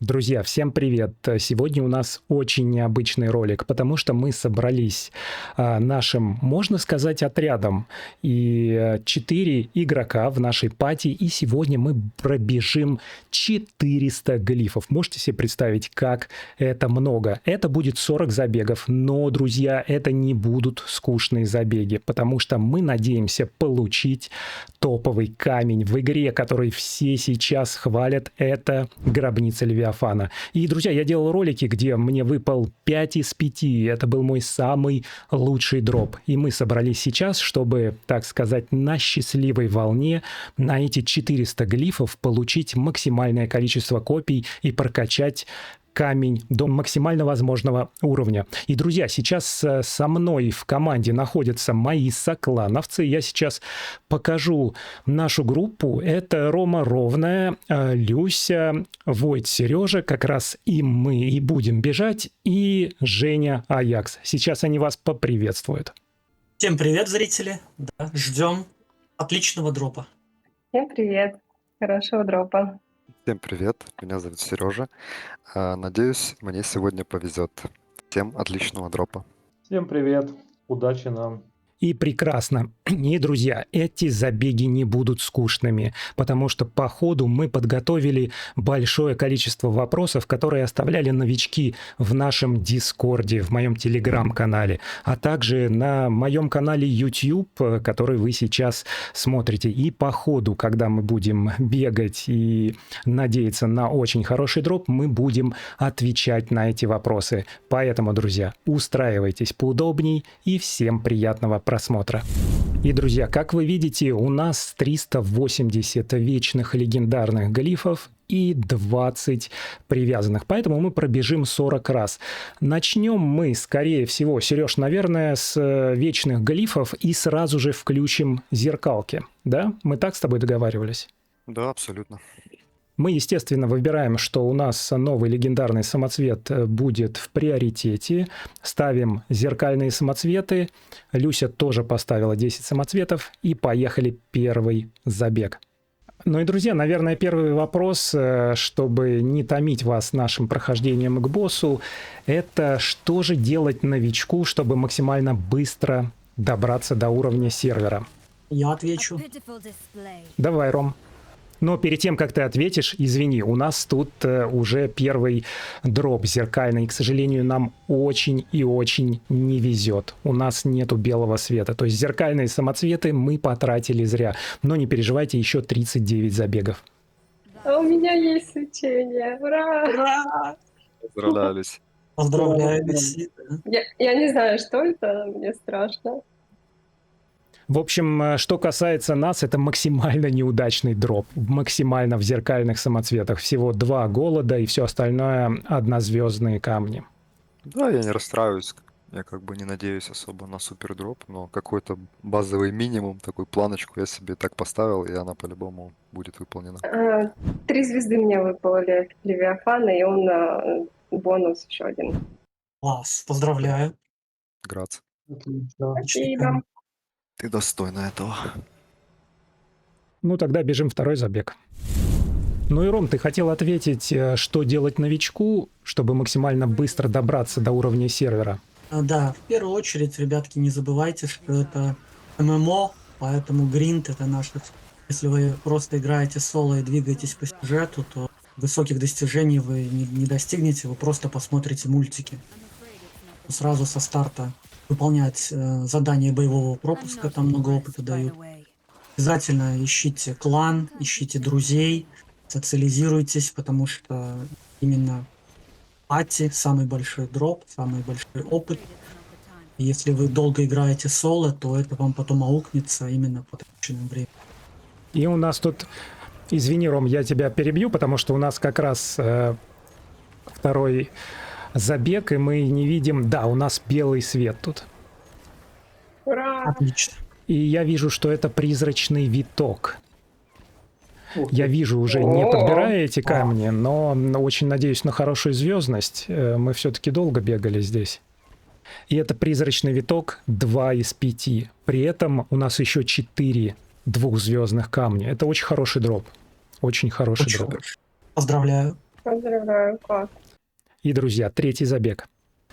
Друзья, всем привет! Сегодня у нас очень необычный ролик, потому что мы собрались нашим, можно сказать, отрядом. И 4 игрока в нашей пати, и сегодня мы пробежим 400 глифов. Можете себе представить, как это много? Это будет 40 забегов, но, друзья, это не будут скучные забеги, потому что мы надеемся получить топовый камень в игре, который все сейчас хвалят. Это гробница Левиафана. И, друзья, я делал ролики, где мне выпал 5 из 5. Это был мой самый лучший дроп. И мы собрались сейчас, чтобы, так сказать, на счастливой волне на эти 400 глифов получить максимальное количество копий и прокачать камень до максимально возможного уровня. И, друзья, сейчас со мной в команде находятся мои соклановцы. Я сейчас покажу нашу группу. Это Рома Ровная, Люся, Войт, Сережа. Как раз и мы и будем бежать. И Женя Аякс. Сейчас они вас поприветствуют. Всем привет, зрители. Да, ждем отличного дропа. Всем привет. Хорошего дропа. Всем привет, меня зовут Сережа. Надеюсь, мне сегодня повезет. Всем отличного дропа. Всем привет, удачи нам. И прекрасно. И, друзья, эти забеги не будут скучными, потому что по ходу мы подготовили большое количество вопросов, которые оставляли новички в нашем Дискорде, в моем Телеграм-канале, а также на моем канале YouTube, который вы сейчас смотрите. И по ходу, когда мы будем бегать и надеяться на очень хороший дроп, мы будем отвечать на эти вопросы. Поэтому, друзья, устраивайтесь поудобней и всем приятного просмотра. И, друзья, как вы видите, у нас 380 вечных легендарных глифов и 20 привязанных. Поэтому мы пробежим 40 раз. Начнем мы, скорее всего, Сереж, наверное, с вечных глифов и сразу же включим зеркалки. Да? Мы так с тобой договаривались? Да, абсолютно. Мы, естественно, выбираем, что у нас новый легендарный самоцвет будет в приоритете. Ставим зеркальные самоцветы. Люся тоже поставила 10 самоцветов. И поехали первый забег. Ну и, друзья, наверное, первый вопрос, чтобы не томить вас нашим прохождением к боссу, это что же делать новичку, чтобы максимально быстро добраться до уровня сервера? Я отвечу. Давай, Ром. Но перед тем, как ты ответишь, извини, у нас тут уже первый дроп зеркальный. К сожалению, нам очень и очень не везет. У нас нету белого света. То есть зеркальные самоцветы мы потратили зря. Но не переживайте, еще 39 забегов. А у меня есть свечение. Ура! Ура! Поздравляю, Люсь. Поздравляю, Люси. Я не знаю, что это, мне страшно. В общем, что касается нас, это максимально неудачный дроп. Максимально в зеркальных самоцветах. Всего 2 голода и все остальное однозвездные камни. Да, я не расстраиваюсь. Я как бы не надеюсь особо на супер дроп, но какой-то базовый минимум, такую планочку я себе так поставил, и она по-любому будет выполнена. 3 звезды мне выпало Левиафана, и он бонус еще один. Класс, поздравляю. Грац. Отлично. Спасибо. Ты достойна этого. Ну, тогда бежим второй забег. Ну и, Ром, ты хотел ответить, что делать новичку, чтобы максимально быстро добраться до уровня сервера? Да, в первую очередь, ребятки, не забывайте, что это ММО, поэтому гринд это наш. Если вы просто играете соло и двигаетесь по сюжету, то высоких достижений вы не достигнете, вы просто посмотрите мультики. Сразу со старта выполнять задания боевого пропуска, там много опыта дают. Обязательно ищите клан, ищите друзей, социализируйтесь, потому что именно пати самый большой дроп, самый большой опыт. И если вы долго играете соло, то это вам потом аукнется именно потраченным временем. И у нас тут, извини, Ром, я тебя перебью, потому что у нас как раз второй забег, и мы не видим... Да, у нас белый свет тут. Ура! Отлично. И я вижу, что это призрачный виток. Я вижу уже, не подбирая эти камни, но очень надеюсь на хорошую звездность. Мы все-таки долго бегали здесь. И это призрачный виток 2 из 5. При этом у нас еще 4 двухзвездных камня. Это очень хороший дроп. Очень хороший дроп. Поздравляю. Поздравляю, класс. И, друзья, третий забег.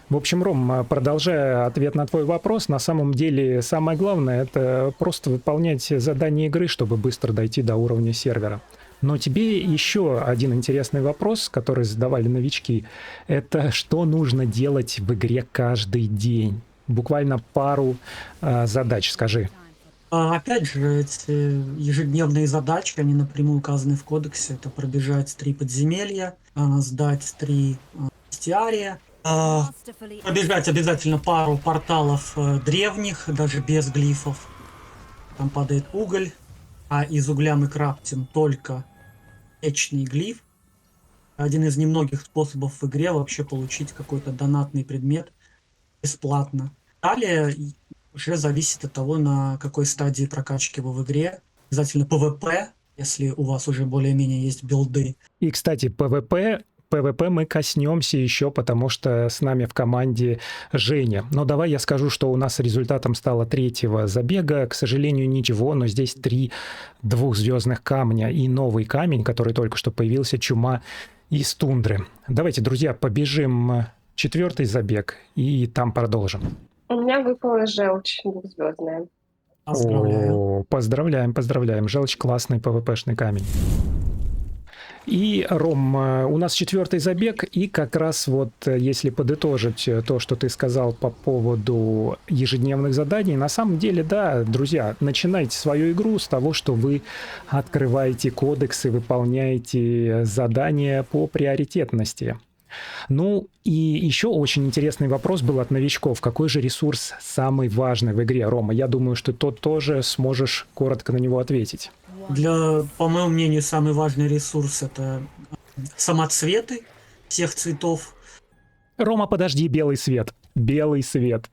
В общем, Ром, продолжая ответ на твой вопрос, на самом деле самое главное — это просто выполнять задания игры, чтобы быстро дойти до уровня сервера. Но тебе еще один интересный вопрос, который задавали новички, это что нужно делать в игре каждый день? Буквально пару задач скажи. Опять же, эти ежедневные задачи, они напрямую указаны в кодексе. Это пробежать 3 подземелья, сдать 3 бестиария, пробежать обязательно пару порталов древних, даже без глифов. Там падает уголь, а из угля мы крафтим только вечный глиф. Один из немногих способов в игре вообще получить какой-то донатный предмет бесплатно. Далее уже зависит от того, на какой стадии прокачки вы в игре. Обязательно PvP, если у вас уже более-менее есть билды. И, кстати, PvP мы коснемся еще, потому что с нами в команде Женя. Но давай я скажу, что у нас результатом стало третьего забега. К сожалению, ничего, но здесь 3 двухзвездных камня и новый камень, который только что появился, чума из тундры. Давайте, друзья, побежим 4-й забег и там продолжим. У меня выпала желчь двухзвездная. Поздравляю. О, поздравляем. Желчь — классный PvP-шный камень. И, Ром, у нас 4-й забег, и как раз вот если подытожить то, что ты сказал по поводу ежедневных заданий, на самом деле, да, друзья, начинайте свою игру с того, что вы открываете кодексы, выполняете задания по приоритетности. Ну, и еще очень интересный вопрос был от новичков. Какой же ресурс самый важный в игре, Рома? Я думаю, что ты тоже сможешь коротко на него ответить. По моему мнению, самый важный ресурс — это самоцветы всех цветов. Рома, подожди, белый свет. Белый свет.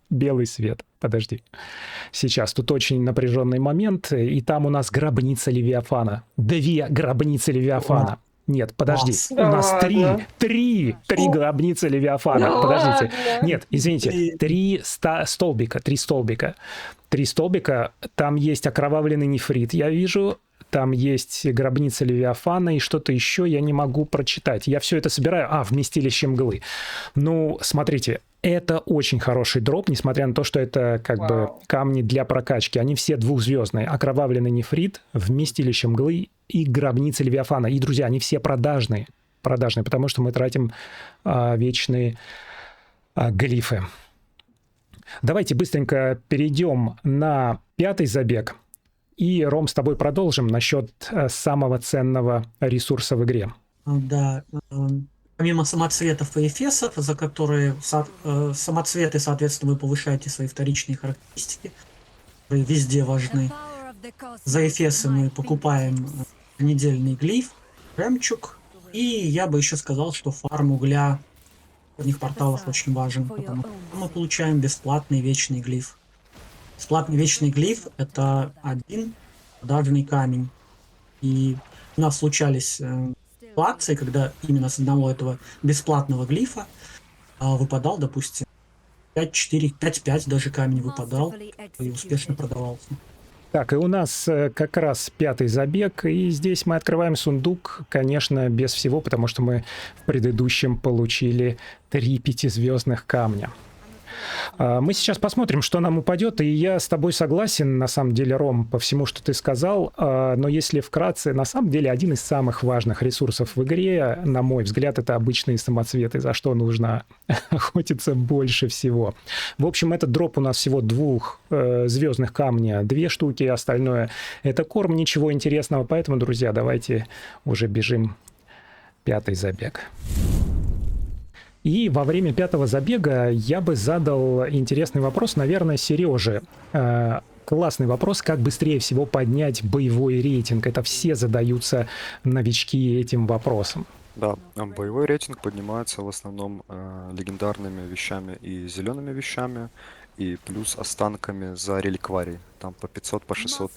Подожди. Сейчас тут очень напряженный момент, и там у нас гробница Левиафана. 2 гробницы Левиафана. Нет, подожди. Класс. У нас Да три ладно. гробницы Левиафана. Да Подождите. ладно. Нет, извините. 3 столбика. 3 столбика. 3 столбика. Там есть окровавленный нефрит, я вижу. Там есть гробница Левиафана и что-то еще я не могу прочитать. Я все это собираю. Вместилище мглы. Ну, смотрите, это очень хороший дроп, несмотря на то, что это как бы камни для прокачки. Они все двухзвездные. Окровавленный нефрит, вместилище мглы и гробница Левиафана. И, друзья, они все продажные. Продажные, потому что мы тратим вечные глифы. Давайте быстренько перейдем на 5-й забег. И, Ром, с тобой продолжим насчет самого ценного ресурса в игре. Да. Помимо самоцветов и эфесов, за которые самоцветы, соответственно, вы повышаете свои вторичные характеристики, которые везде важны. За эфесы мы покупаем недельный глиф, жемчуг, и я бы еще сказал, что фарм угля в одних порталах очень важен, потому что мы получаем бесплатный вечный глиф. Бесплатный вечный глиф — это один продажный камень. И у нас случались ситуации, когда именно с одного этого бесплатного глифа выпадал, допустим, 5-4, 5-5 даже камень выпадал и успешно продавался. Так, и у нас как раз 5-й забег, и здесь мы открываем сундук, конечно, без всего, потому что мы в предыдущем получили 3 5-звездных камня. Мы сейчас посмотрим, что нам упадет, и я с тобой согласен, на самом деле, Ром, по всему, что ты сказал, но если вкратце, на самом деле, один из самых важных ресурсов в игре, на мой взгляд, это обычные самоцветы, за что нужно охотиться больше всего. В общем, этот дроп у нас всего 2 звездных камня, 2 штуки, остальное это корм, ничего интересного, поэтому, друзья, давайте уже бежим 5-й забег. И во время 5-го забега я бы задал интересный вопрос, наверное, Сереже. Классный вопрос, как быстрее всего поднять боевой рейтинг. Это все задаются новички этим вопросом. Да, боевой рейтинг поднимается в основном легендарными вещами и зелеными вещами, и плюс останками за реликварий. Там по 500, по 600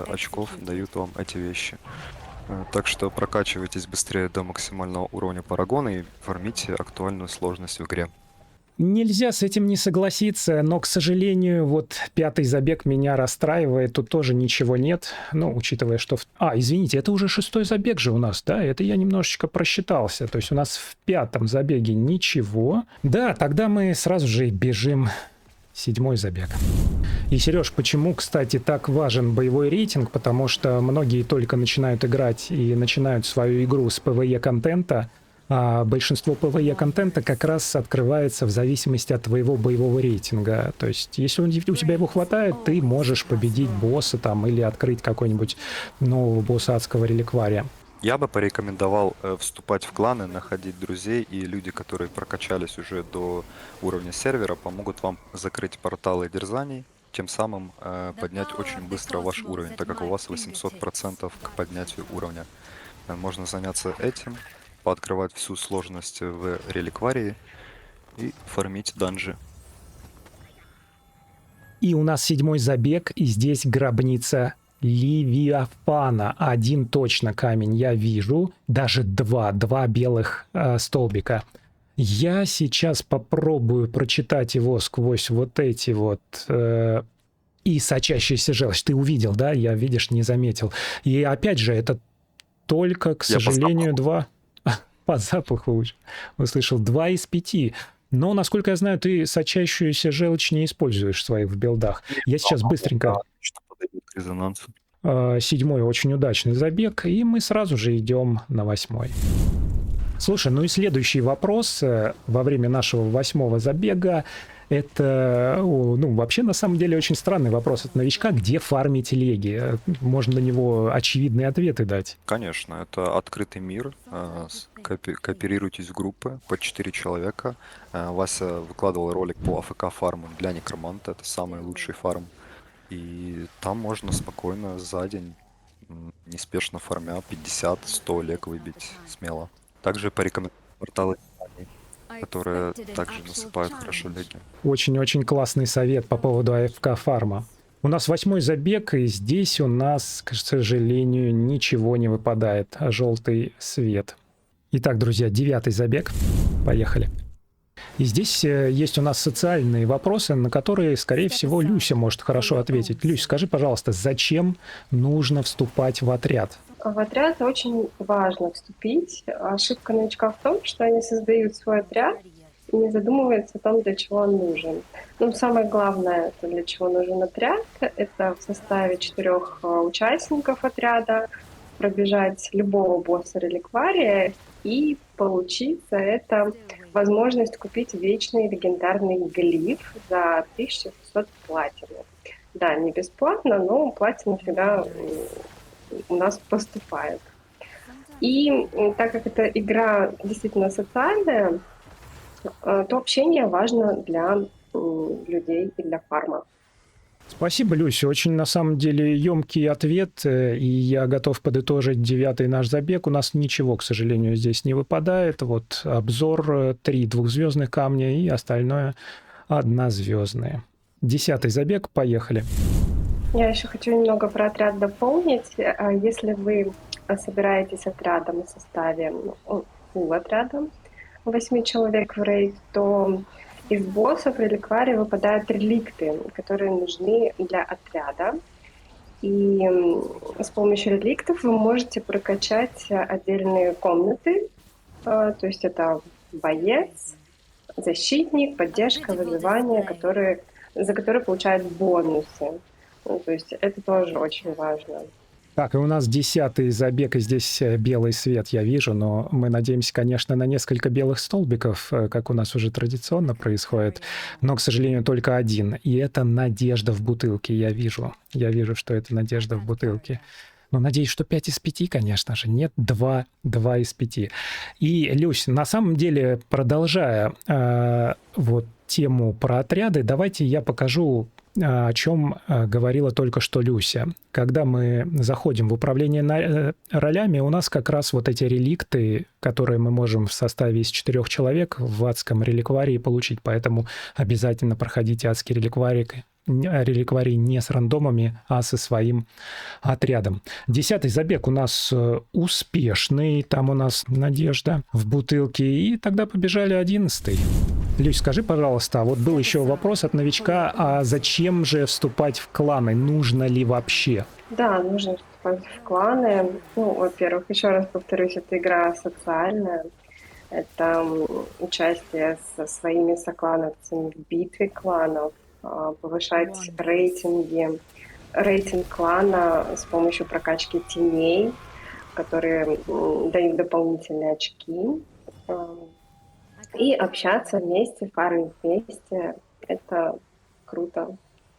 очков дают вам эти вещи. Так что прокачивайтесь быстрее до максимального уровня парагона и фармите актуальную сложность в игре. Нельзя с этим не согласиться, но, к сожалению, вот 5-й забег меня расстраивает, тут тоже ничего нет, ну, учитывая, что... извините, это уже 6-й забег же у нас, да, это я немножечко просчитался, то есть у нас в 5-м забеге ничего. Да, тогда мы сразу же бежим 7-й забег. И, Сереж, почему, кстати, так важен боевой рейтинг? Потому что многие только начинают играть и начинают свою игру с PvE-контента, а большинство PvE-контента как раз открывается в зависимости от твоего боевого рейтинга. То есть, если у тебя его хватает, ты можешь победить босса там или открыть какой-нибудь нового босса адского реликвария. Я бы порекомендовал вступать в кланы, находить друзей, и люди, которые прокачались уже до уровня сервера, помогут вам закрыть порталы дерзаний, тем самым поднять очень быстро ваш уровень, так как у вас 800% к поднятию уровня. Можно заняться этим, пооткрывать всю сложность в реликварии и фармить данжи. И у нас 7-й забег, и здесь гробница Левиафана. Один точно камень я вижу, даже два белых столбика. Я сейчас попробую прочитать его сквозь вот эти вот и сочащаяся желчь. Ты увидел, да? Я, видишь, не заметил. И опять же, это только, к сожалению, 2... По запаху услышал 2 из 5. Но, насколько я знаю, ты сочащуюся желчь не используешь в своих билдах. Я сейчас быстренько... Что подойдет к резонансу. 7-й очень удачный забег, и мы сразу же идем на 8-й. Слушай, ну и следующий вопрос во время нашего 8-го забега. Это, ну, вообще, на самом деле, очень странный вопрос от новичка. Где фармить леги? Можно на него очевидные ответы дать. Конечно, это открытый мир. Кооперируйтесь в группы по 4 человека. Вася выкладывал ролик по АФК фарму для некроманта. Это самый лучший фарм. И там можно спокойно за день, неспешно фармя, 50-100 лег выбить смело. Также порекомендую порталы, которые также насыпают хорошо леги. Очень-очень классный совет по поводу АФК фарма. У нас 8-й забег, и здесь у нас, к сожалению, ничего не выпадает. Желтый свет. Итак, друзья, 9-й забег. Поехали. И здесь есть у нас социальные вопросы, на которые, скорее всего, Люся может хорошо ответить. Люсь, скажи, пожалуйста, зачем нужно вступать в отряд? В отряд очень важно вступить. Ошибка новичка в том, что они создают свой отряд и не задумываются о том, для чего он нужен. Ну, самое главное, для чего нужен отряд, это в составе 4 участников отряда пробежать любого босса реликвария и получить за это возможность купить вечный легендарный глиф за 1600 платины. Да, не бесплатно, но платина всегда у нас поступает. И так как эта игра действительно социальная, то общение важно для людей и для фарма. Спасибо, Люся. Очень, на самом деле, емкий ответ, и я готов подытожить 9-й наш забег. У нас ничего, к сожалению, здесь не выпадает. Вот обзор 3 двухзвездных камня и остальное однозвездные. 10-й забег, поехали. Я еще хочу немного про отряд дополнить. Если вы собираетесь отрядом в составе отряда 8 человек в рейд, то из боссов реликварии выпадают реликты, которые нужны для отряда. И с помощью реликтов вы можете прокачать отдельные комнаты. То есть это боец, защитник, поддержка, вызывание, за которые получают бонусы. Ну, то есть это тоже очень важно. Так, и у нас 10-й забег, и здесь белый свет я вижу, но мы надеемся, конечно, на несколько белых столбиков, как у нас уже традиционно происходит, но, к сожалению, только один. И это надежда в бутылке, я вижу. Я вижу, что это надежда в бутылке. Но надеюсь, что 5 из 5, конечно же. Нет, 2 из 5. И, Люсь, на самом деле, продолжая вот тему про отряды, давайте я покажу, о чем говорила только что Люся. Когда мы заходим в управление ролями, у нас как раз вот эти реликты, которые мы можем в составе из 4 человек в адском реликварии получить. Поэтому обязательно проходите адский реликварий не с рандомами, а со своим отрядом. 10-й забег у нас успешный. Там у нас надежда в бутылке. И тогда побежали 11-й. Люсь, скажи, пожалуйста, а вот был еще вопрос от новичка, а зачем же вступать в кланы? Нужно ли вообще? Да, нужно вступать в кланы. Ну, во-первых, еще раз повторюсь, это игра социальная. Это участие со своими соклановцами в битве кланов, повышать рейтинги, рейтинг клана с помощью прокачки теней, которые дают дополнительные очки. И общаться вместе, фармить вместе. Это круто.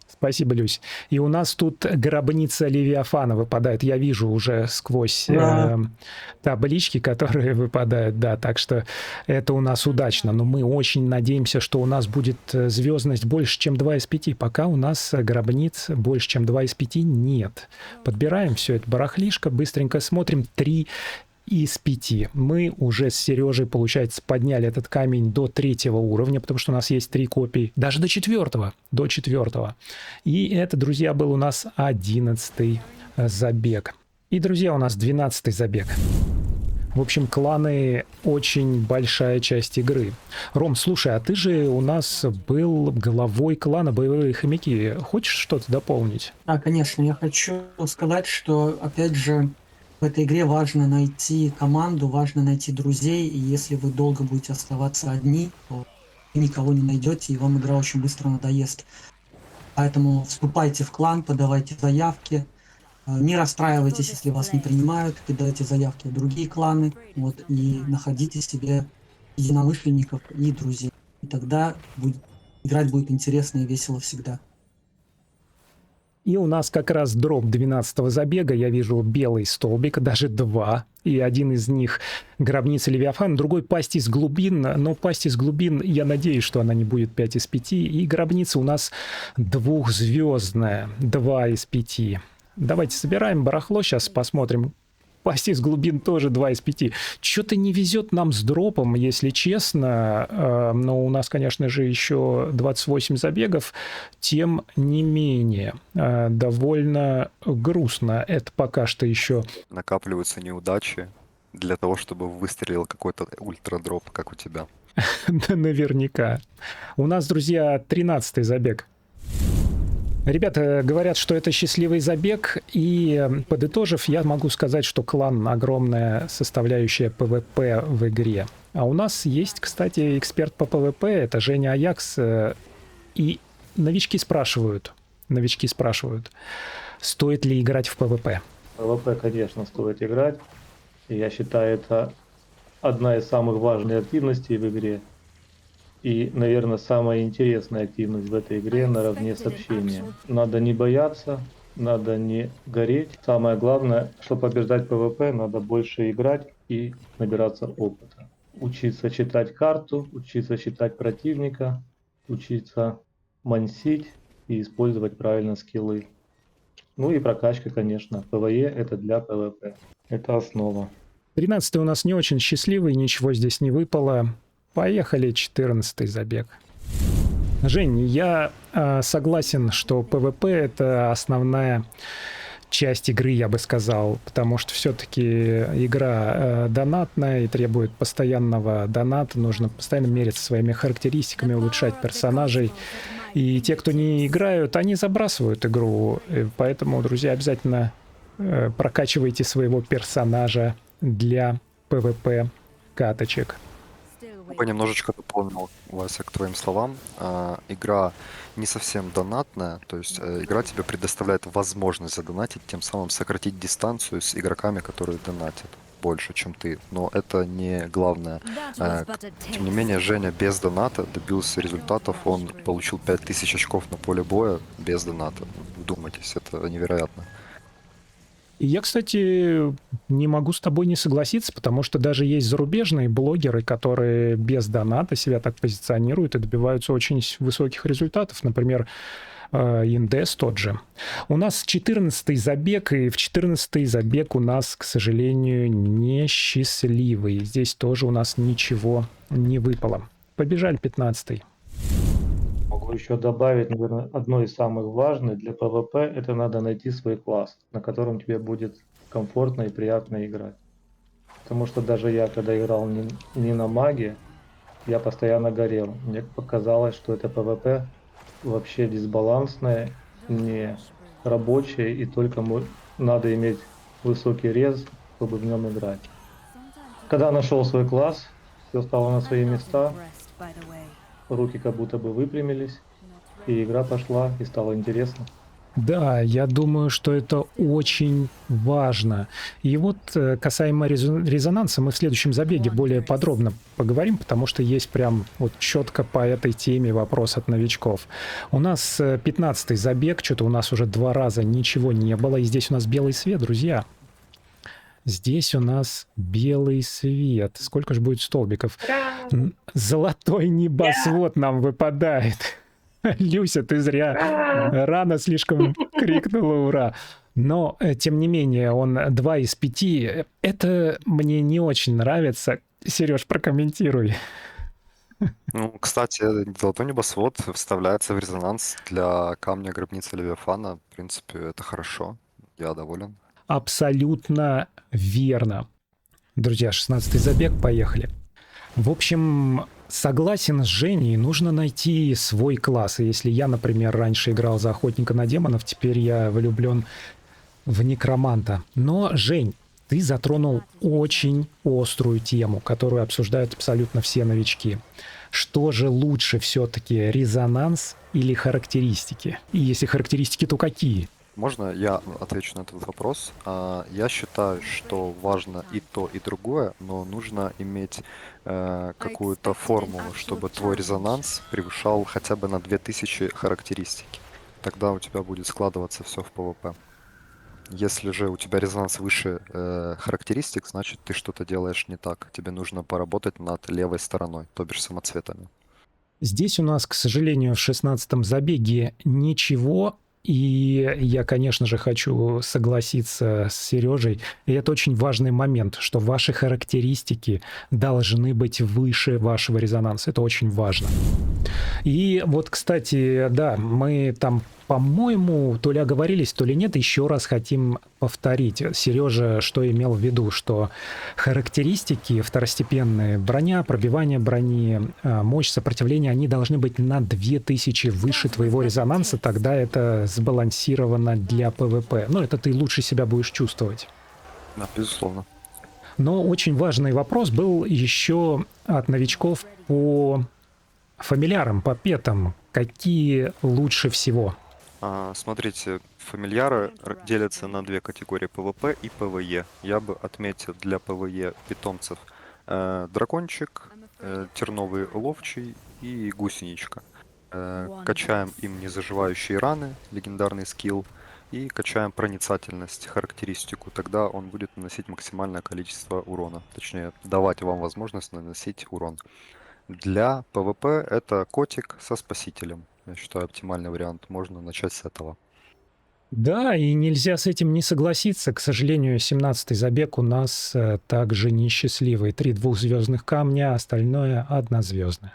Спасибо, Люсь. И у нас тут гробница Левиафана выпадает. Я вижу уже сквозь Да. таблички, которые выпадают. Да, так что это у нас удачно. Но мы очень надеемся, что у нас будет звездность больше, чем 2 из 5. Пока у нас гробниц больше, чем 2 из 5 нет. Подбираем все это барахлишко, быстренько смотрим. 3 из 5. Мы уже с Сережей, получается, подняли этот камень до 3 уровня, потому что у нас есть 3 копии. Даже до 4. До 4. И это, друзья, был у нас 11 забег. И, друзья, у нас 12 забег. В общем, кланы очень большая часть игры. Ром, слушай, а ты же у нас был главой клана Боевые хомяки. Хочешь что-то дополнить? Да, конечно, я хочу сказать, что, опять же, в этой игре важно найти команду, важно найти друзей, и если вы долго будете оставаться одни, то вы никого не найдете, и вам игра очень быстро надоест. Поэтому вступайте в клан, подавайте заявки, не расстраивайтесь, если вас не принимают, кидайте заявки в другие кланы, вот, и находите себе единомышленников и друзей. И тогда играть будет интересно и весело всегда. И у нас как раз дроп 12 забега. Я вижу белый столбик, даже 2. И один из них гробница Левиафана, другой пасть из глубин. Но пасть из глубин, я надеюсь, что она не будет 5 из 5. И гробница у нас 2-звездная, 2 из 5. Давайте собираем барахло, сейчас посмотрим. Пасть из глубин тоже 2 из 5. Что-то не везет нам с дропом, если честно. Но у нас, конечно же, еще 28 забегов. Тем не менее, довольно грустно. Это пока что еще... Накапливаются неудачи для того, чтобы выстрелил какой-то ультрадроп, как у тебя. Наверняка. У нас, друзья, 13-й забег. Ребята говорят, что это счастливый забег, и подытожив, я могу сказать, что клан — огромная составляющая PvP в игре. А у нас есть, кстати, эксперт по PvP, это Женя Аякс, и новички спрашивают, стоит ли играть в PvP. ПВП, конечно, стоит играть. И я считаю, это одна из самых важных активностей в игре. И, наверное, самая интересная активность в этой игре наравне с общением. Надо не бояться, надо не гореть. Самое главное, чтобы побеждать ПВП, надо больше играть и набираться опыта. Учиться читать карту, учиться читать противника, учиться мансить и использовать правильно скиллы. Ну и прокачка, конечно. ПВЕ это для ПВП. Это основа. 13-й у нас не очень счастливый, ничего здесь не выпало. Поехали, 14-й забег. Жень, я согласен, что PvP — это основная часть игры, я бы сказал, потому что все-таки игра донатная и требует постоянного доната, нужно постоянно мериться своими характеристиками, улучшать персонажей. И те, кто не играют, они забрасывают игру, поэтому, друзья, обязательно прокачивайте своего персонажа для PvP каточек. Понемножечко дополнил, Вася, к твоим словам. Игра не совсем донатная, то есть игра тебе предоставляет возможность задонатить, тем самым сократить дистанцию с игроками, которые донатят больше, чем ты. Но это не главное. Тем не менее, Женя без доната добился результатов. Он получил 5000 очков на поле боя без доната. Вдумайтесь, это невероятно. И я, кстати, не могу с тобой не согласиться, потому что даже есть зарубежные блогеры, которые без доната себя так позиционируют и добиваются очень высоких результатов. Например, Индес тот же. У нас 14-й забег, и в 14-й забег у нас, к сожалению, не счастливый. Здесь тоже у нас ничего не выпало. Побежали 15-й. Могу еще добавить, наверное, одно из самых важных для PvP, это надо найти свой класс, на котором тебе будет комфортно и приятно играть. Потому что даже я, когда играл не на маге, я постоянно горел. Мне показалось, что это ПВП вообще дисбалансное, не рабочее, и только надо иметь высокий рез, чтобы в нем играть. Когда нашел свой класс, все стало на свои места, руки как будто бы выпрямились, и игра пошла, и стало интересно. Да, я думаю, что это очень важно. И вот касаемо резонанса, мы в следующем забеге более подробно поговорим, потому что есть прям вот четко по этой теме вопрос от новичков. У нас 15-й забег, что-то у нас уже 2 раза ничего не было, и здесь у нас белый свет, друзья. Здесь у нас белый свет. Сколько же будет столбиков? Золотой небосвод нам выпадает. Люся, ты зря рано слишком крикнула «Ура!». Но, тем не менее, он 2 из 5. Это мне не очень нравится. Сереж, прокомментируй. Ну, кстати, золотой небосвод вставляется в резонанс для камня гробницы Левиафана. В принципе, это хорошо. Я доволен. Абсолютно верно. Друзья, 16-й забег, поехали. В общем, согласен с Женей, нужно найти свой класс. И если я, например, раньше играл за охотника на демонов, теперь я влюблен в некроманта. Но, Жень, ты затронул очень острую тему, которую обсуждают абсолютно все новички. Что же лучше все-таки, резонанс или характеристики? И если характеристики, то какие? Можно я отвечу на этот вопрос? Я считаю, что важно и то, и другое, но нужно иметь какую-то формулу, чтобы твой резонанс превышал хотя бы на 2000 характеристики. Тогда у тебя будет складываться все в ПВП. Если же у тебя резонанс выше характеристик, значит ты что-то делаешь не так. Тебе нужно поработать над левой стороной, то бишь самоцветами. Здесь у нас, к сожалению, в 16-м забеге ничего. И я, конечно же, хочу согласиться с Сережей. И это очень важный момент, что ваши характеристики должны быть выше вашего резонанса. Это очень важно. И вот, кстати, да, мы там, по-моему, то ли оговорились, то ли нет, еще раз хотим повторить. Сережа что имел в виду, что характеристики второстепенные, броня, пробивание брони, мощь сопротивления, они должны быть на 2000 выше твоего резонанса, тогда это сбалансировано для ПВП. Ну, это ты лучше себя будешь чувствовать. Да, безусловно. Но очень важный вопрос был еще от новичков по фамильярам, по петам. Какие лучше всего? Смотрите, фамильяры делятся на 2 категории: ПВП и ПВЕ. Я бы отметил для ПВЕ питомцев дракончик, терновый ловчий и гусеничка. Качаем им незаживающие раны, легендарный скилл, и качаем проницательность, характеристику. Тогда он будет наносить максимальное количество урона. Точнее, давать вам возможность наносить урон. Для ПВП это котик со спасителем. Я считаю, оптимальный вариант. Можно начать с этого. Да, и нельзя с этим не согласиться. К сожалению, 17-й забег у нас также несчастливый. 3 двухзвездных камня, остальное однозвездное.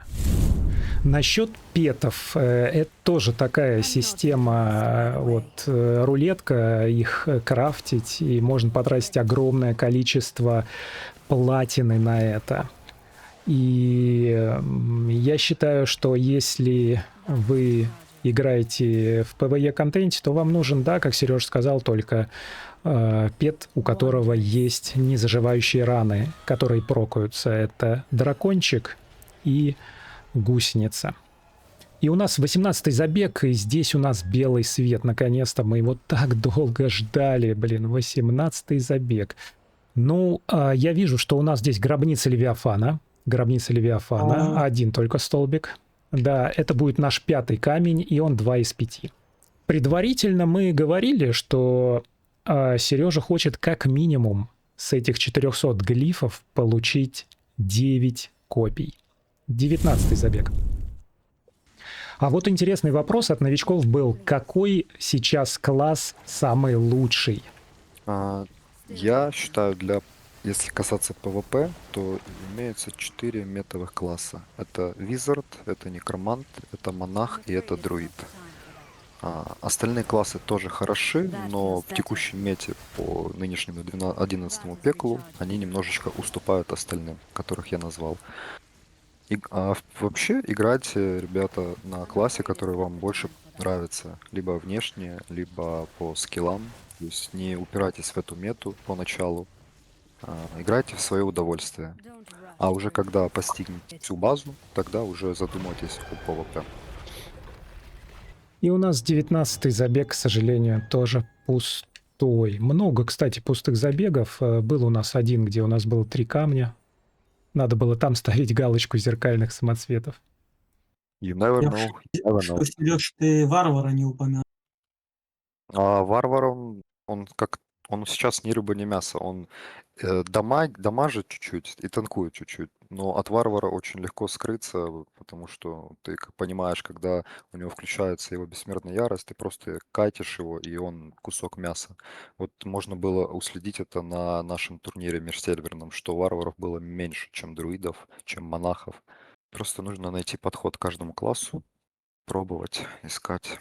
Насчет петов, это тоже такая система, вот рулетка, их крафтить, и можно потратить огромное количество платины на это. И я считаю, что если вы играете в PvE-контенте, то вам нужен, да, как Сереж сказал, только пет, у которого есть незаживающие раны, которые прокаются. Это дракончик и гусеница. И у нас 18-й забег, и здесь у нас белый свет. Наконец-то мы его так долго ждали. 18-й забег. Ну, я вижу, что у нас здесь гробница Левиафана. Гробница Левиафана. Один только столбик. Да, это будет наш 5-й камень, и он 2 из 5. Предварительно мы говорили, что Сережа хочет как минимум с этих 400 глифов получить 9 копий. 19-й забег. А вот интересный вопрос от новичков был: какой сейчас класс самый лучший? Я считаю, если касаться ПВП, то имеется 4 метовых класса. Это Визард, это Некромант, это Монах и это Друид. Остальные классы тоже хороши, но в текущем мете по нынешнему 11-му пеклу они немножечко уступают остальным, которых я назвал. Вообще играйте, ребята, на классе, который вам больше нравится. Либо внешне, либо по скиллам. То есть не упирайтесь в эту мету поначалу. Играйте в свое удовольствие. А уже когда постигнете всю базу, тогда уже задумайтесь о PvP. И у нас 19-й забег, к сожалению, тоже пустой. Много, кстати, пустых забегов. Был у нас один, где у нас было 3 камня. Надо было там ставить галочку зеркальных самоцветов. You never Я know, you never know. что, Сереж, ты варвара не упомянул. А варвар, он сейчас ни рыба, ни мясо. Он дамажит чуть-чуть и танкует чуть-чуть. Но от варвара очень легко скрыться, потому что ты понимаешь, когда у него включается его бессмертная ярость, ты просто катишь его, и он кусок мяса. Вот можно было уследить это на нашем турнире межсерверном, что варваров было меньше, чем друидов, чем монахов. Просто нужно найти подход к каждому классу, пробовать, искать.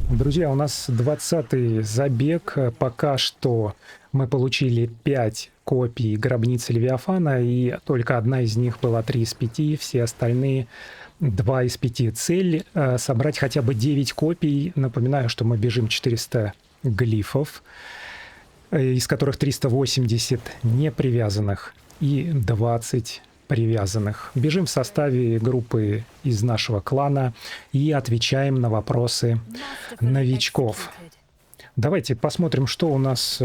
Друзья, у нас 20-й забег. Пока что мы получили 5 копий гробницы Левиафана, и только одна из них была 3 из 5, все остальные 2 из 5. Цель собрать хотя бы 9 копий. Напоминаю, что мы бежим 400 глифов, из которых 380 не привязанных и 20 привязанных. Бежим в составе группы из нашего клана и отвечаем на вопросы новичков. Давайте посмотрим, что у нас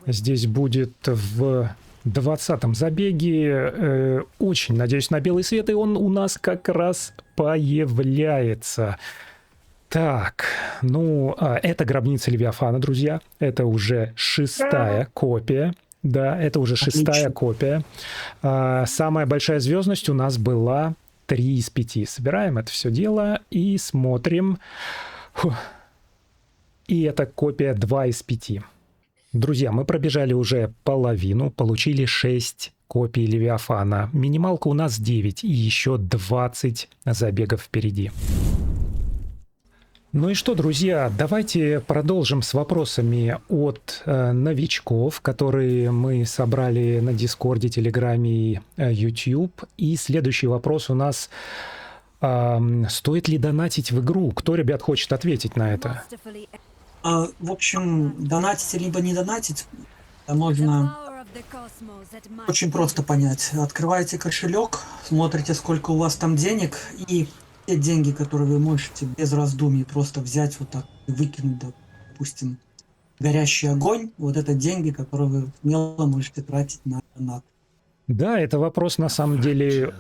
здесь будет в 20-м забеге. Очень надеюсь на белый свет, и он у нас как раз появляется. Так, ну, это гробница Левиафана, друзья. Это уже 6-я копия. Да, это уже 6-я копия. Самая большая звездность у нас была 3 из 5. Собираем это все дело и смотрим. И это копия 2 из 5. Друзья, мы пробежали уже половину, получили 6 копий Левиафана. Минималка у нас 9 и еще 20 забегов впереди. Ну и что, друзья, давайте продолжим с вопросами от новичков, которые мы собрали на Дискорде, Телеграме и YouTube. И следующий вопрос у нас: стоит ли донатить в игру? Кто, ребят, хочет ответить на это? В общем, донатить либо не донатить, можно очень просто понять. Открываете кошелек, смотрите, сколько у вас там денег, и те деньги, которые вы можете без раздумий просто взять вот так и выкинуть, допустим, горящий огонь, вот это деньги, которые вы смело можете тратить на донат. Да, это вопрос на самом деле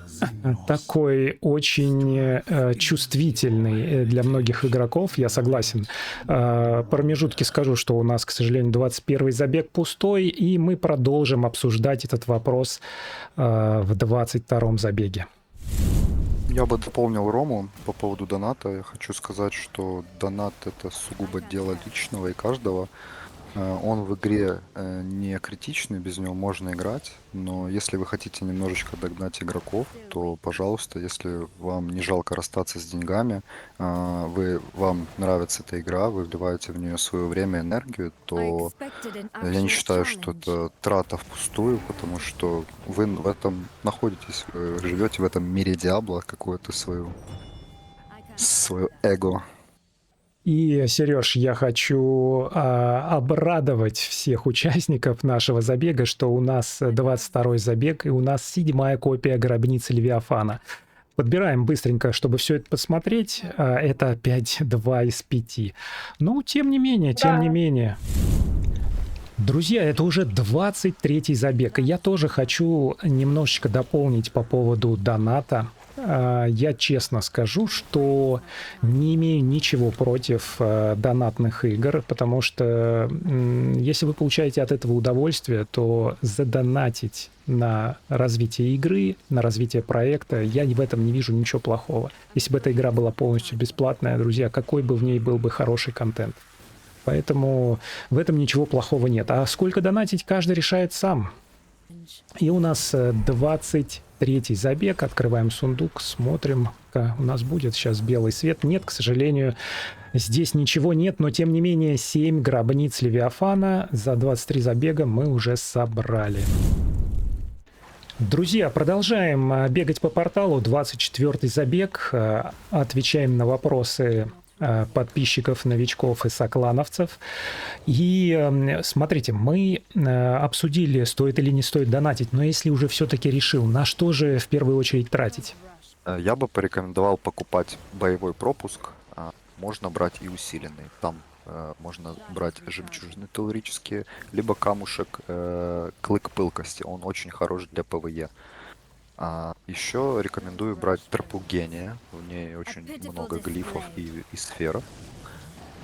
такой очень чувствительный для многих игроков, я согласен. Промежутки скажу, что у нас, к сожалению, 21-й забег пустой, и мы продолжим обсуждать этот вопрос в 22-м забеге. Я бы дополнил Рому по поводу доната. Я хочу сказать, что донат — это сугубо дело личного и каждого. Он в игре не критичный, без него можно играть, но если вы хотите немножечко догнать игроков, то, пожалуйста, если вам не жалко расстаться с деньгами, вам нравится эта игра, вы вливаете в нее свое время и энергию, то я не считаю, что это трата впустую, потому что вы в этом находитесь, вы живете в этом мире Диабло, какое-то свое эго. И, Сереж, я хочу обрадовать всех участников нашего забега, что у нас 22-й забег, и у нас 7-я копия гробницы Левиафана. Подбираем быстренько, чтобы все это посмотреть. Это опять 2 из 5. Ну, тем не менее. Друзья, это уже 23-й забег, и я тоже хочу немножечко дополнить по поводу доната. Я честно скажу, что не имею ничего против донатных игр, потому что если вы получаете от этого удовольствие, то задонатить на развитие игры, на развитие проекта, я в этом не вижу ничего плохого. Если бы эта игра была полностью бесплатная, друзья, какой бы в ней был бы хороший контент. Поэтому в этом ничего плохого нет. А сколько донатить, каждый решает сам. И у нас 23-й забег. Открываем сундук, смотрим, у нас будет сейчас белый свет. Нет, к сожалению, здесь ничего нет, но тем не менее 7 гробниц Левиафана за 23 забега мы уже собрали. Друзья, продолжаем бегать по порталу. 24-й забег. Отвечаем на вопросы подписчиков, новичков и соклановцев. И смотрите, мы обсудили, стоит или не стоит донатить, но если уже все-таки решил, на что же в первую очередь тратить? Я бы порекомендовал покупать боевой пропуск. Можно брать и усиленный. Там можно брать жемчужины телурические, либо камушек клык пылкости. Он очень хорош для ПВЕ. Еще рекомендую брать тропу гения. В ней очень много глифов и сфер.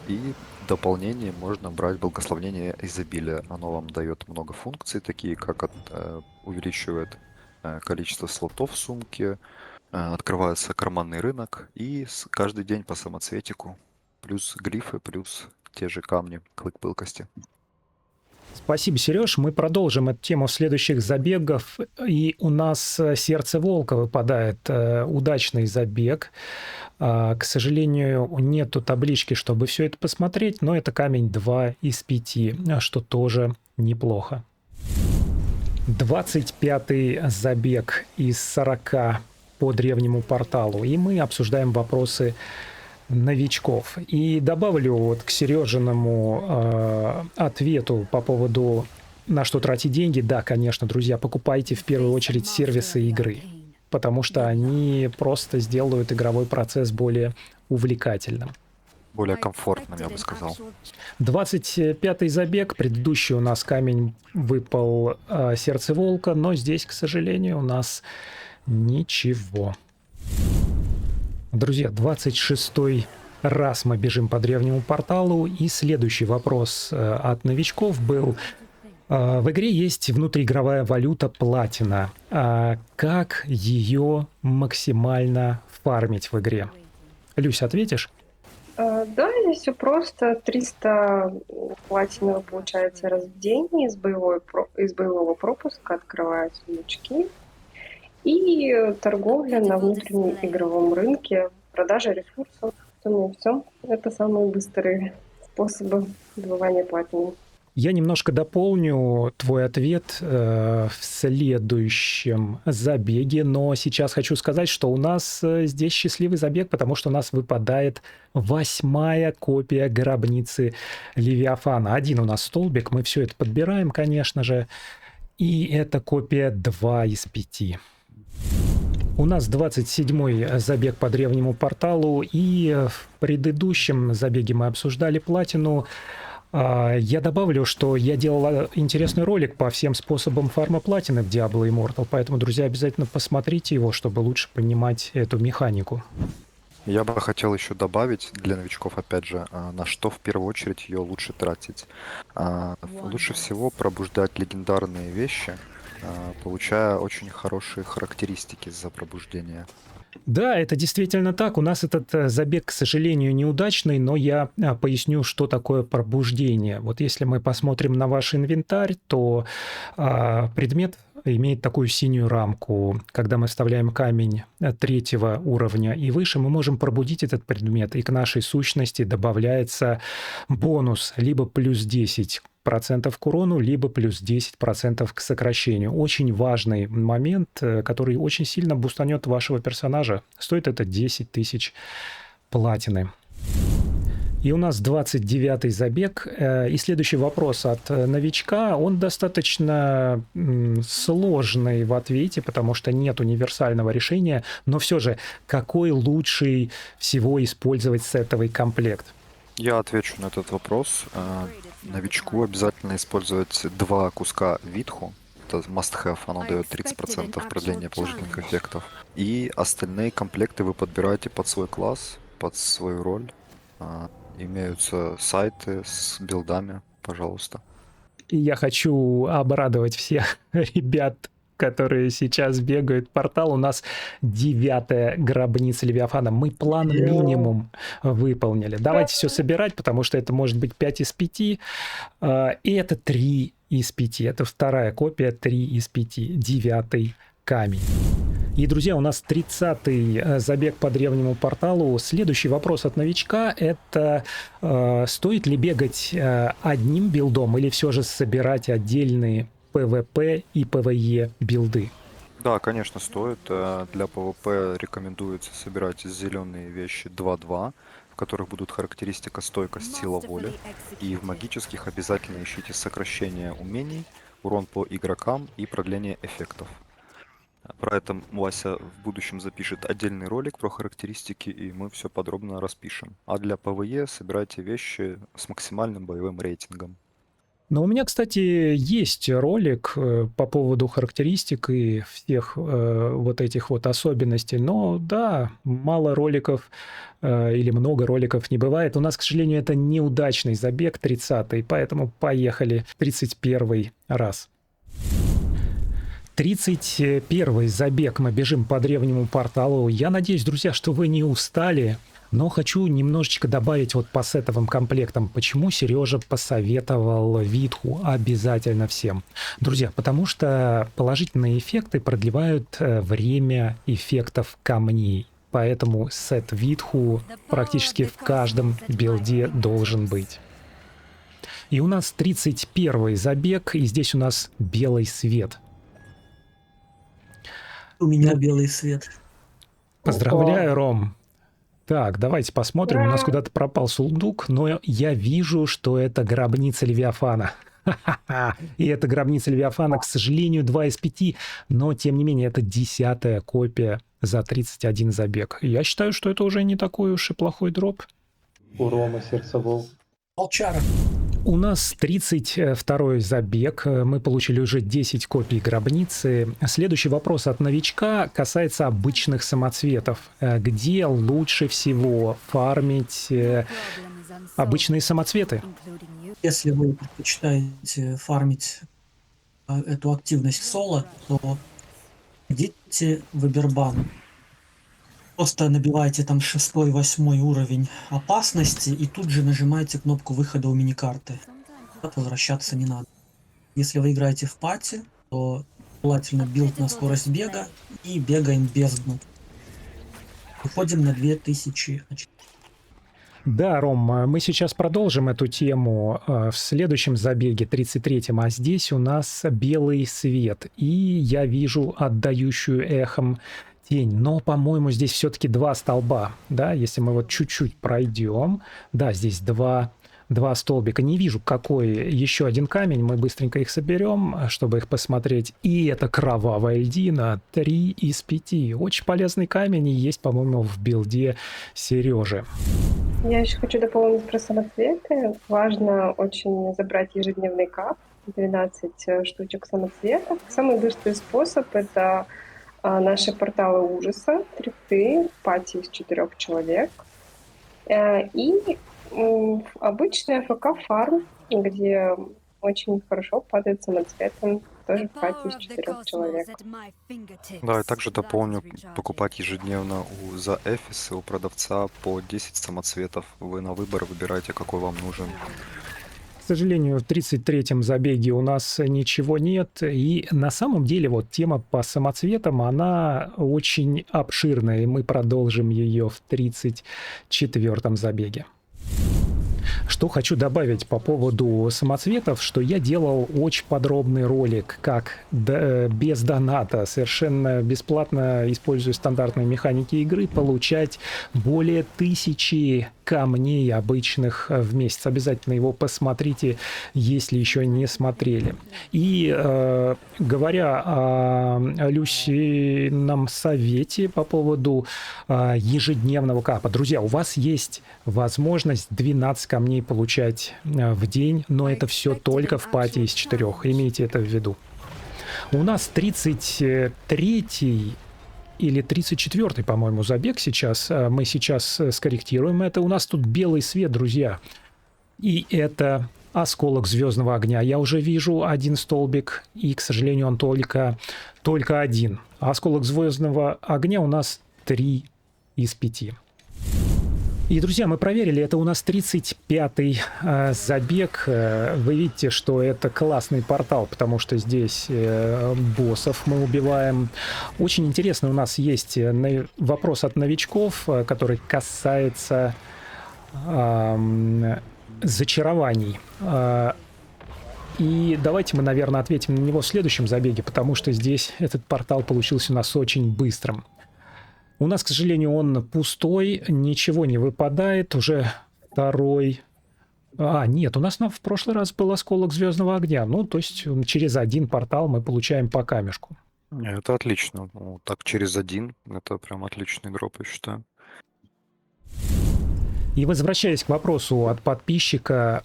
И в дополнение можно брать благословение изобилия. Оно вам дает много функций, такие как увеличивает количество слотов в сумке, открывается карманный рынок, и каждый день по самоцветику. Плюс глифы, плюс те же камни, клык пылкости. Спасибо, Сереж. Мы продолжим эту тему в следующих забегах. И у нас сердце волка выпадает. Удачный забег. К сожалению, нету таблички, чтобы все это посмотреть, но это камень 2 из 5, что тоже неплохо. 25-й забег из 40 по древнему порталу. И мы обсуждаем вопросы новичков. И добавлю вот к Сережиному ответу по поводу на что тратить деньги. Да, конечно, друзья, покупайте в первую очередь сервисы игры, потому что они просто сделают игровой процесс более увлекательным. Более комфортным, я бы сказал. 25-й забег. Предыдущий у нас камень выпал сердце волка, но здесь, к сожалению, у нас ничего. Друзья, 26-й раз мы бежим по древнему порталу, и следующий вопрос от новичков был: в игре есть внутриигровая валюта платина. Как ее максимально фармить в игре? Люся, ответишь? Да, здесь все просто. 300 платины вы получаете раз в день. Из боевого пропуска открывают сундучки. И торговля на внутреннем игровом рынке, продажа ресурсов, и все. Это самые быстрые способы добывания платины. Я немножко дополню твой ответ в следующем забеге, но сейчас хочу сказать, что у нас здесь счастливый забег, потому что у нас выпадает 8-я копия гробницы Левиафана. Один у нас столбик, мы все это подбираем, конечно же, и это копия 2 из 5. У нас 27-й забег по древнему порталу, и в предыдущем забеге мы обсуждали платину. Я добавлю, что я делал интересный ролик по всем способам фарма платины в Diablo Immortal, поэтому, друзья, обязательно посмотрите его, чтобы лучше понимать эту механику. Я бы хотел еще добавить для новичков, опять же, на что в первую очередь ее лучше тратить. Лучше всего пробуждать легендарные вещи, получая очень хорошие характеристики за пробуждение. Да, это действительно так. У нас этот забег, к сожалению, неудачный, но я поясню, что такое пробуждение. Вот если мы посмотрим на ваш инвентарь, то предмет имеет такую синюю рамку. Когда мы вставляем камень 3-го уровня и выше, мы можем пробудить этот предмет, и к нашей сущности добавляется бонус либо плюс 10% к урону, либо плюс 10% к сокращению. Очень важный момент, который очень сильно бустанет вашего персонажа. Стоит это 10 тысяч платины. И у нас 29-й забег. И следующий вопрос от новичка. Он достаточно сложный в ответе, потому что нет универсального решения. Но все же, какой лучший всего использовать сетовый комплект? Я отвечу на этот вопрос. Новичку обязательно использовать 2 куска витху. Это must-have, оно дает 30% продления положительных эффектов. И остальные комплекты вы подбираете под свой класс, под свою роль. Имеются сайты с билдами, пожалуйста. И я хочу обрадовать всех ребят, которые сейчас бегают. Портал у нас 9-я гробница Левиафана. Мы план минимум выполнили. Давайте все собирать, потому что это может быть 5 из 5. И это 3 из 5. Это 2-я копия 3 из 5. 9-й камень. И, друзья, у нас 30-й забег по древнему порталу. Следующий вопрос от новичка – это стоит ли бегать одним билдом или все же собирать отдельные PvP и PvE билды? Да, конечно, стоит. Для PvP рекомендуется собирать зеленые вещи 2-2, в которых будут характеристика стойкость, сила, воля. И в магических обязательно ищите сокращение умений, урон по игрокам и продление эффектов. Про это Вася в будущем запишет отдельный ролик про характеристики, и мы все подробно распишем. А для PvE собирайте вещи с максимальным боевым рейтингом. Но у меня, кстати, есть ролик по поводу характеристик и всех вот этих вот особенностей. Но да, мало роликов или много роликов не бывает. У нас, к сожалению, это неудачный забег 30-й, поэтому поехали в 31-й раз. 31-й забег. Мы бежим по древнему порталу. Я надеюсь, друзья, что вы не устали. Но хочу немножечко добавить вот по сетовым комплектам. Почему Сережа посоветовал Витху обязательно всем? Друзья, потому что положительные эффекты продлевают время эффектов камней. Поэтому сет Витху практически в каждом билде должен быть. И у нас 31-й забег, и здесь у нас белый свет. У меня белый свет. Поздравляю, Ром. Так, давайте посмотрим. У нас куда-то пропал сундук, но я вижу, что это гробница Левиафана. И эта гробница Левиафана, к сожалению, 2 из 5, но тем не менее это 10-я копия за 31 забег. Я считаю, что это уже не такой уж и плохой дроп. У Ромы сердцевол. Волчара. У нас 32-й забег. Мы получили уже 10 копий гробницы. Следующий вопрос от новичка касается обычных самоцветов. Где лучше всего фармить обычные самоцветы? Если вы предпочитаете фармить эту активность соло, то идите в Эбербан. Просто набивайте там 6-8 уровень опасности и тут же нажимаете кнопку выхода у миникарты. Возвращаться не надо. Если вы играете в пати, то желательно билд на скорость бега и бегаем бездну. Выходим на 2000 очков. Да, Ром, мы сейчас продолжим эту тему в следующем забеге, 33-м, а здесь у нас белый свет, и я вижу отдающую эхом тень, но, по-моему, здесь все-таки 2 столба, да, если мы вот чуть-чуть пройдем, да, здесь два столбика, не вижу, какой еще один камень, мы быстренько их соберем, чтобы их посмотреть, и это кровавая льдина, 3 из 5, очень полезный камень, и есть, по-моему, в билде Сережи. Я еще хочу дополнить про самоцветы. Важно очень забрать ежедневный кап, 12 штучек самоцветов. Самый быстрый способ — это наши порталы ужаса, трипты, пати из 4 человек. И обычный АФК-фарм, где очень хорошо падает самоцветом, тоже в пати из 4 человек. Да, и также дополню, покупать ежедневно за Эфисы у продавца по 10 самоцветов. Вы на выбор выбираете, какой вам нужен. К сожалению, в 33-м забеге у нас ничего нет. И на самом деле вот тема по самоцветам, она очень обширная. И мы продолжим ее в 34-м забеге. Что хочу добавить по поводу самоцветов, что я делал очень подробный ролик, как без доната, совершенно бесплатно, используя стандартные механики игры, получать более 1000 камней обычных в месяц. Обязательно его посмотрите, если еще не смотрели. И говоря о Люсином совете по поводу ежедневного капа. Друзья, у вас есть возможность 12 камней получать в день, но это все только в пати из 4. Имейте это в виду. У нас 33-й или 34-й, по-моему, забег сейчас. Мы сейчас скорректируем это. У нас тут белый свет, друзья. И это осколок звездного огня. Я уже вижу один столбик, и, к сожалению, он только один. А осколок звездного огня у нас 3 из 5. И, друзья, мы проверили, это у нас 35-й забег. Вы видите, что это классный портал, потому что здесь боссов мы убиваем. Очень интересно, у нас есть вопрос от новичков, который касается зачарований. И давайте мы, наверное, ответим на него в следующем забеге, потому что здесь этот портал получился у нас очень быстрым. У нас, к сожалению, он пустой, ничего не выпадает, уже второй... нет, у нас в прошлый раз был осколок звездного огня. Ну, то есть через один портал мы получаем по камешку. Это отлично. Ну, так через один. Это прям отличный дроп, я считаю. И возвращаясь к вопросу от подписчика,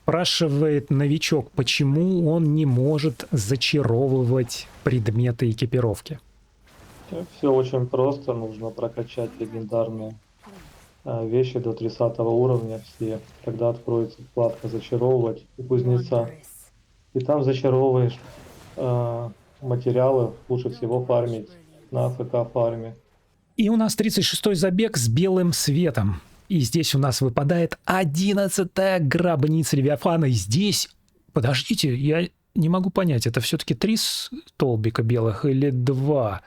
спрашивает новичок, почему он не может зачаровывать предметы экипировки. Все очень просто, нужно прокачать легендарные вещи до 30 уровня все. Тогда откроется вкладка «Зачаровывать» у кузнеца. И там зачаровываешь материалы, лучше всего фармить на АФК фарме. И у нас 36-й забег с белым светом. И здесь у нас выпадает 11-я гробница Левиафана. И здесь... Подождите, я не могу понять, это все-таки 3 столбика белых или 2?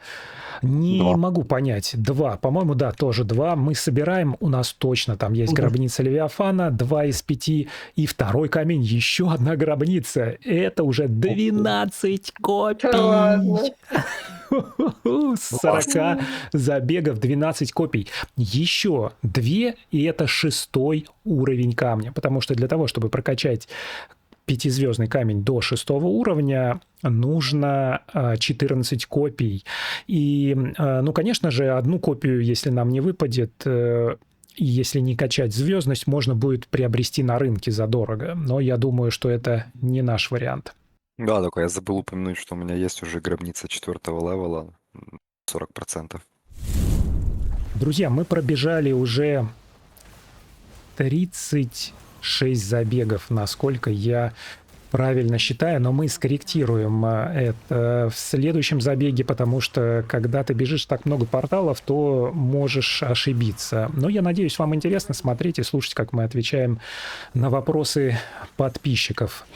Не 2. могу понять. 2. По-моему, да, тоже 2. Мы собираем, у нас точно там есть гробница Левиафана, 2 из 5. И второй камень, еще одна гробница. Это уже 12 копий. Ладно. С 40 забегов 12 копий. Еще 2, и это 6-й уровень камня. Потому что для того, чтобы прокачать 5-звездный камень до 6 уровня, нужно 14 копий. И, ну, конечно же, одну копию, если нам не выпадет, если не качать звездность, можно будет приобрести на рынке задорого. Но я думаю, что это не наш вариант. Да, только я забыл упомянуть, что у меня есть уже гробница 4-го левела, 40%. Друзья, мы пробежали уже 36 забегов, насколько я правильно считаю, но мы скорректируем это в следующем забеге, потому что когда ты бежишь так много порталов, то можешь ошибиться. Но я надеюсь, вам интересно смотреть и слушать, как мы отвечаем на вопросы подписчиков.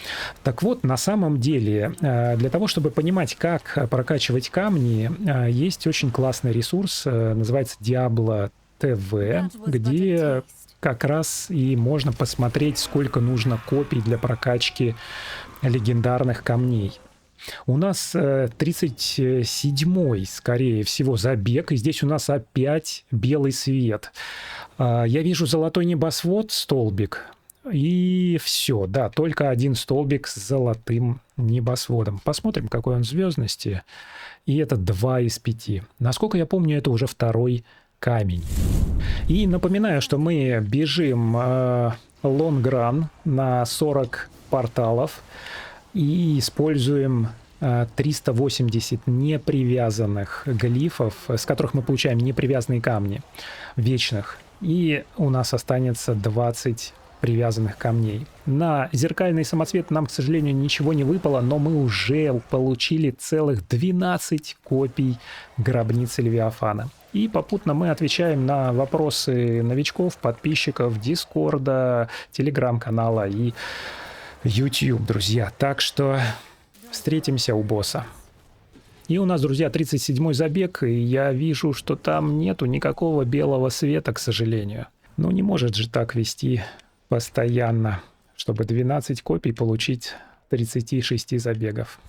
Так вот, на самом деле, для того, чтобы понимать, как прокачивать камни, есть очень классный ресурс, называется Diablo TV, где как раз и можно посмотреть, сколько нужно копий для прокачки легендарных камней. У нас 37-й, скорее всего, забег, и здесь у нас опять белый свет. Я вижу золотой небосвод, столбик, и все, да, только один столбик с золотым небосводом. Посмотрим, какой он звездности. И это 2 из 5. Насколько я помню, это уже второй камень. И напоминаю, что мы бежим лонгран на 40 порталов и используем 380 непривязанных глифов, с которых мы получаем непривязанные камни вечных. И у нас останется 20 привязанных камней. На зеркальный самоцвет нам, к сожалению, ничего не выпало, но мы уже получили целых 12 копий гробницы Левиафана. И попутно мы отвечаем на вопросы новичков, подписчиков, Дискорда, Телеграм-канала и YouTube, друзья. Так что встретимся у босса. И у нас, друзья, 37-й забег, и я вижу, что там нету никакого белого света, к сожалению. Ну, не может же так вести постоянно, чтобы 12 копий получить 36 забегов.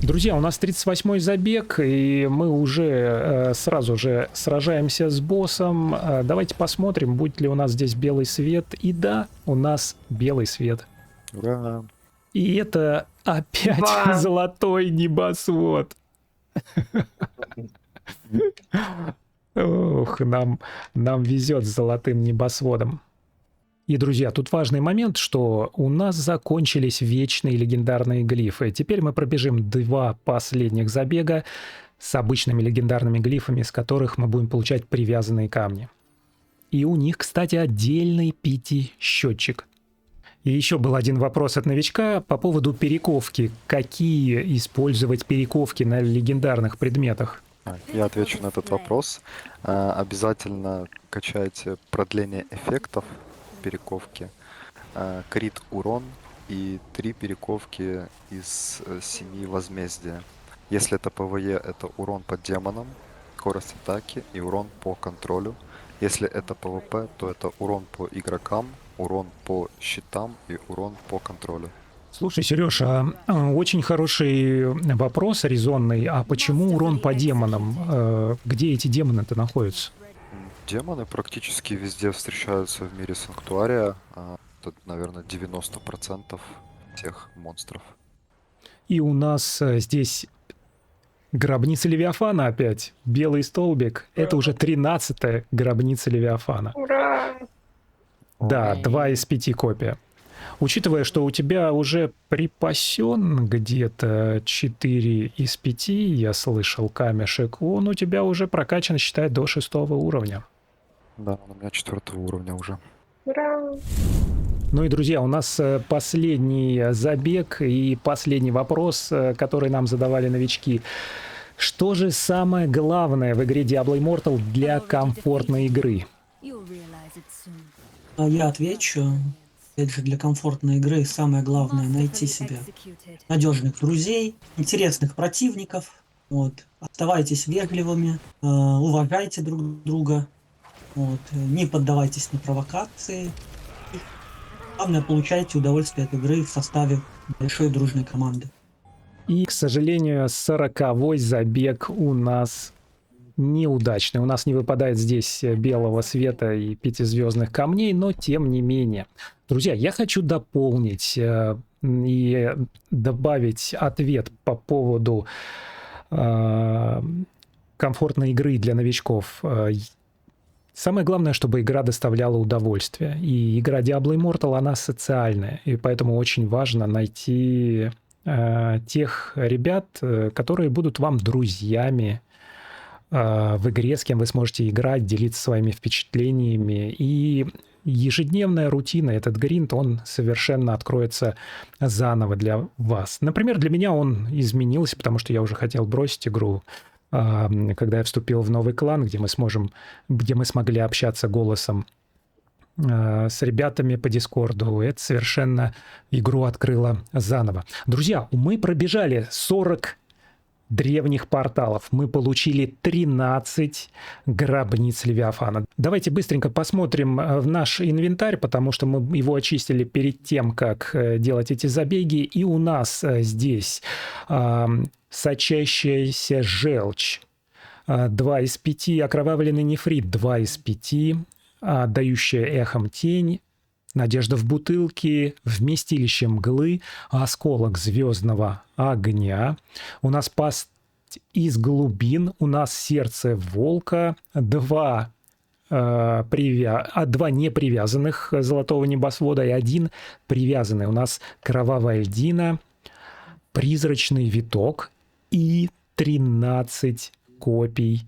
Друзья, у нас 38-й забег, и мы уже сразу же сражаемся с боссом. Давайте посмотрим, будет ли у нас здесь белый свет. И да, у нас белый свет. Ура! И это опять золотой небосвод. Ох, нам везет с золотым небосводом. И, друзья, тут важный момент, что у нас закончились вечные легендарные глифы. Теперь мы пробежим 2 последних забега с обычными легендарными глифами, с которых мы будем получать привязанные камни. И у них, кстати, отдельный пяти-счетчик. И еще был один вопрос от новичка по поводу перековки. Какие использовать перековки на легендарных предметах? Я отвечу на этот вопрос. Обязательно качайте продление эффектов перековки, крит урон и 3 перековки из 7 возмездия. Если это ПВЕ, это урон по демонам, скорость атаки и урон по контролю. Если это ПВП, то это урон по игрокам, урон по щитам и урон по контролю. Слушай, Сереж, очень хороший вопрос, резонный. А почему урон по демонам? Где эти демоны-то находятся? Демоны практически везде встречаются в мире Санктуария. Это, наверное, 90% всех монстров. И у нас здесь гробница Левиафана опять. Белый столбик. Это уже 13-я гробница Левиафана. Ура! Да, 2 из 5 копия. Учитывая, что у тебя уже припасен где-то 4 из 5, я слышал, камешек, он у тебя уже прокачан, считай, до 6 уровня. Да, у меня 4 уровня уже. Ура! Ну и, друзья, у нас последний забег и последний вопрос, который нам задавали новички. Что же самое главное в игре Diablo Immortal для комфортной игры? Я отвечу. Опять же, для комфортной игры самое главное найти себе надежных друзей, интересных противников. Вот. Оставайтесь вежливыми, уважайте друг друга, вот. Не поддавайтесь на провокации. И главное, получайте удовольствие от игры в составе большой дружной команды. И, к сожалению, 40-й забег у нас неудачный. У нас не выпадает здесь белого света и 5-звездных камней, но тем не менее. Друзья, я хочу дополнить и добавить ответ по поводу комфортной игры для новичков. Самое главное, чтобы игра доставляла удовольствие. И игра Diablo Immortal, она социальная. И поэтому очень важно найти тех ребят, которые будут вам друзьями в игре, с кем вы сможете играть, делиться своими впечатлениями. И ежедневная рутина, этот гринд, он совершенно откроется заново для вас. Например, для меня он изменился, потому что я уже хотел бросить игру, когда я вступил в новый клан, где мы смогли общаться голосом с ребятами по Дискорду. Это совершенно игру открыло заново. Друзья, мы пробежали 40 древних порталов. Мы получили 13 гробниц Левиафана. Давайте быстренько посмотрим в наш инвентарь, потому что мы его очистили перед тем, как делать эти забеги. И у нас здесь сочащаяся желчь 2 из 5, окровавленный нефрит 2 из 5, дающая эхом тень, надежда в бутылке, вместилище мглы, осколок звездного огня. У нас пасть из глубин, у нас сердце волка, 2 непривязанных золотого небосвода и 1 привязанный. У нас кровавая льдина, призрачный виток и 13 копий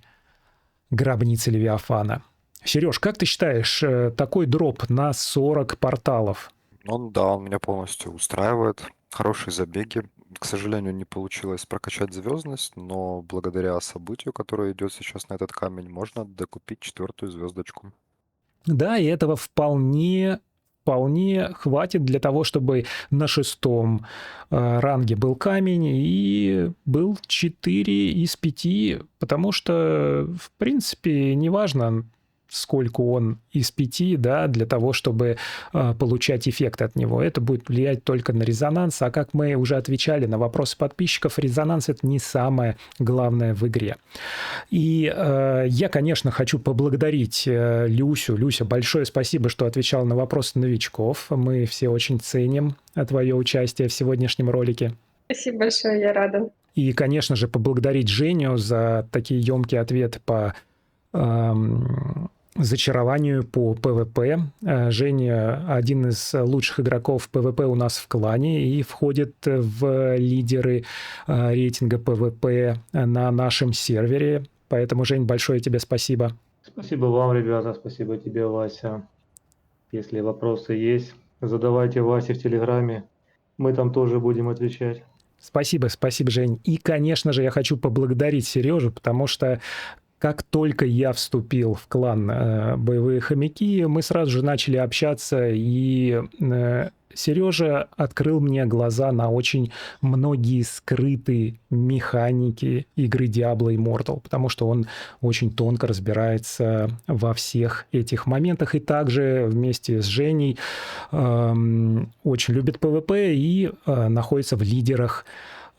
гробницы Левиафана. Сереж, как ты считаешь, такой дроп на 40 порталов? Ну да, он меня полностью устраивает. Хорошие забеги. К сожалению, не получилось прокачать звездность, но благодаря событию, которое идет сейчас на этот камень, можно докупить 4-ю звездочку. Да, и этого вполне хватит для того, чтобы на 6-м ранге был камень и был 4 из 5, потому что, в принципе, неважно, сколько он из 5, да, для того, чтобы получать эффект от него. Это будет влиять только на резонанс, а как мы уже отвечали на вопросы подписчиков, резонанс — это не самое главное в игре. И я, конечно, хочу поблагодарить Люсю. Люся, большое спасибо, что отвечал на вопросы новичков. Мы все очень ценим твое участие в сегодняшнем ролике. Спасибо большое, я рада. И, конечно же, поблагодарить Женю за такие емкие ответы по зачарованию по ПВП. Женя один из лучших игроков ПВП у нас в клане и входит в лидеры рейтинга ПВП на нашем сервере. Поэтому, Жень, большое тебе спасибо. Спасибо вам, ребята, спасибо тебе, Вася. Если вопросы есть, задавайте Васе в Телеграме. Мы там тоже будем отвечать. Спасибо, Жень. И, конечно же, я хочу поблагодарить Сережу, потому что Как только я вступил в клан «Боевые хомяки», мы сразу же начали общаться, и Сережа открыл мне глаза на очень многие скрытые механики игры Diablo Immortal, потому что он очень тонко разбирается во всех этих моментах, и также вместе с Женей очень любит PvP и находится в лидерах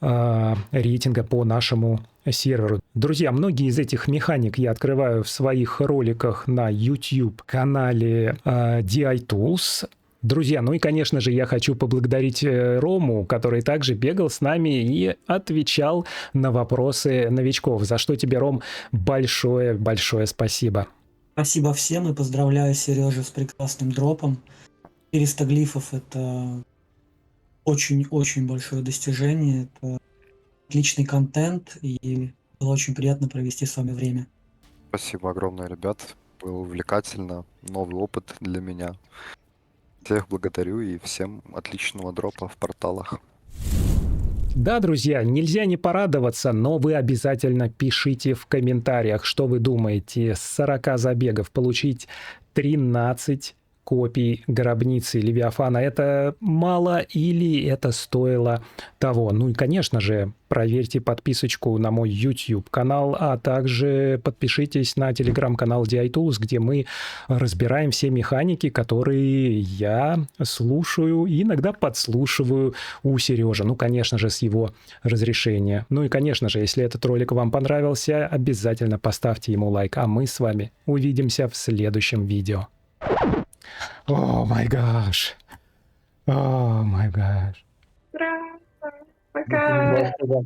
рейтинга по нашему серверу. Друзья, многие из этих механик я открываю в своих роликах на YouTube-канале DI Tools. Друзья, ну и, конечно же, я хочу поблагодарить Рому, который также бегал с нами и отвечал на вопросы новичков, за что тебе, Ром, большое-большое спасибо. Спасибо всем и поздравляю Сережу с прекрасным дропом. 400 глифов — это очень-очень большое достижение. Это отличный контент, и было очень приятно провести с вами время. Спасибо огромное, ребят. Было увлекательно, новый опыт для меня. Всех благодарю и всем отличного дропа в порталах. Да, друзья, нельзя не порадоваться, но вы обязательно пишите в комментариях, что вы думаете, с 40 забегов получить 13 копий гробницы Левиафана. Это мало или это стоило того? Ну и, конечно же, проверьте подписочку на мой YouTube-канал, а также подпишитесь на телеграм-канал DI Tools, где мы разбираем все механики, которые я слушаю и иногда подслушиваю у Сережи. Ну, конечно же, с его разрешения. Ну и, конечно же, если этот ролик вам понравился, обязательно поставьте ему лайк, а мы с вами увидимся в следующем видео. О май гаш. О май гаш. Ура! Пока! Да.